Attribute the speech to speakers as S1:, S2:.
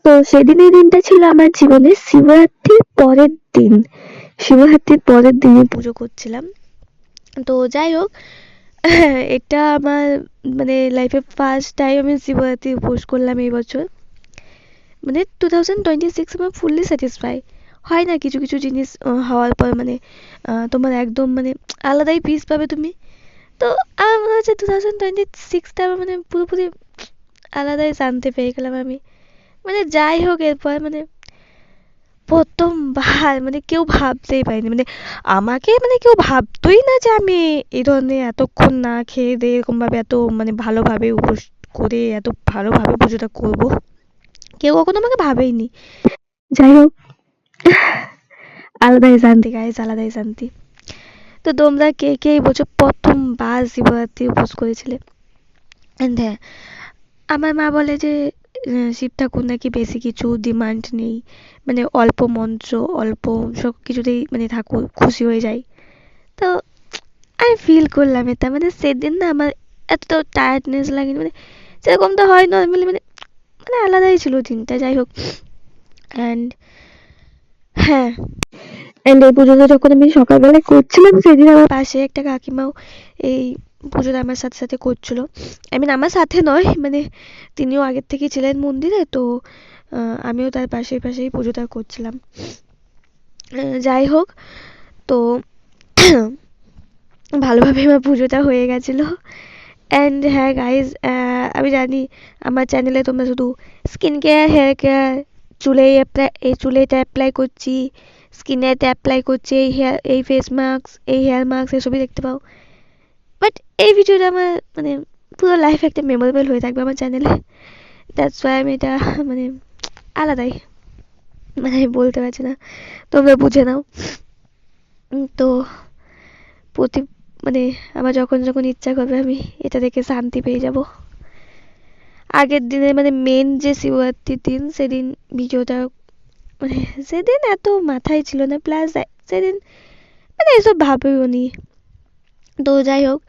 S1: তো সেদিন এই দিনটা ছিল আমার জীবনে শিবরাত্রির পরের দিন। শিবরাত্রির পরের দিনে পুজো করছিলাম। তো যাই হোক, এটা আমার মানে লাইফে ফার্স্ট টাইম আমি শিবরাত্রি উপোস করলাম এই বছর। মানে 2026 আমার ফুললি স্যাটিসফাই। হয় না কিছু কিছু জিনিস হওয়ার পর মানে তোমার একদম মানে আলাদাই পিস পাবে তুমি। তো আমার মনে হচ্ছে 2026টা আমার মানে পুরোপুরি আলাদাই শান্তি পেয়ে গেলাম আমি। মানে যাই হোক, এরপর মানে প্রথমবার মানে কেউ ভাবতেই পারেনি, মানে আমাকে মানে কেউ ভাবতোই না যে আমি এই ধরনের এতক্ষণ না খেয়ে দিয়ে এরকম ভাবে এত মানে ভালোভাবে উপোস করে এত ভালোভাবে পুজোটা করব। কেউ কখনো আমাকে ভাবেইনি। যাই হোক, আলাদাই শান্তি গাইস, আলাদাই শান্তি। তো তোমরা কে কে এই বছর প্রথমবার শিবরাত্রি উপোস করেছিলে? এন্ড হ্যাঁ, আমার মা বলে যে শিব ঠাকুর নাকি বেশি কিছু ডিমান্ড নেই, মানে অল্প মন্ত্র, অল্প সব কিছুতেই মানে ঠাকুর খুশি হয়ে যায়। তো আমি ফিল করলাম এটা, মানে সেদিন না আমার এত টায়ার্ডনেস লাগেনি, মানে যেরকম তো হয় নর্মালি, মানে মানে আলাদাই ছিল দিনটা। যাই হোক, অ্যান্ড হ্যাঁ, অ্যান্ড এই পুজোটা যখন আমি সকালবেলায় করছিলাম সেদিন আমার পাশে একটা কাকিমাও এই পুজোটা আমার সাথে সাথে করছিল। আই মিন আমার সাথে নয়, মানে তিনিও আগের থেকেই ছিলেন মন্দিরে, তো আমিও তার পাশেই পাশেই পুজোটা করছিলাম। যাই হোক, তো ভালোভাবে আমার পুজোটা হয়ে গেছিল। অ্যান্ড হ্যাঁ গাইজ, আমি জানি আমার চ্যানেলে তোমরা শুধু স্কিন কেয়ার, হেয়ার কেয়ার, চুলে অ্যাপ্লাই, এই চুলে এটা অ্যাপ্লাই করছি, স্কিনে এটা অ্যাপ্লাই করছি, এই হেয়ার, এই ফেস মাস্ক, এই হেয়ার মাস্ক, এসবই দেখতে পাও। বাট এই ভিডিওটা আমার মানে পুরো লাইফ একটা মেমোরেবল হয়ে থাকবে আমার চ্যানেলে। দ্যাটস ওয়াই আমি এটা মানে আলাদাই, মানে আমি বলতে পারছি না, তোমরা বুঝে নাও। তো প্রতি মানে আমার যখন যখন ইচ্ছা করবে আমি এটা দেখে শান্তি পেয়ে যাব। আগের দিনে মানে মেন যে শিবরাত্রির দিন সেদিন ভিডিওটা মানে সেদিন এত মাথায় ছিল না, প্লাস সেদিন মানে এসব ভাবেও নি। তো যাই হোক,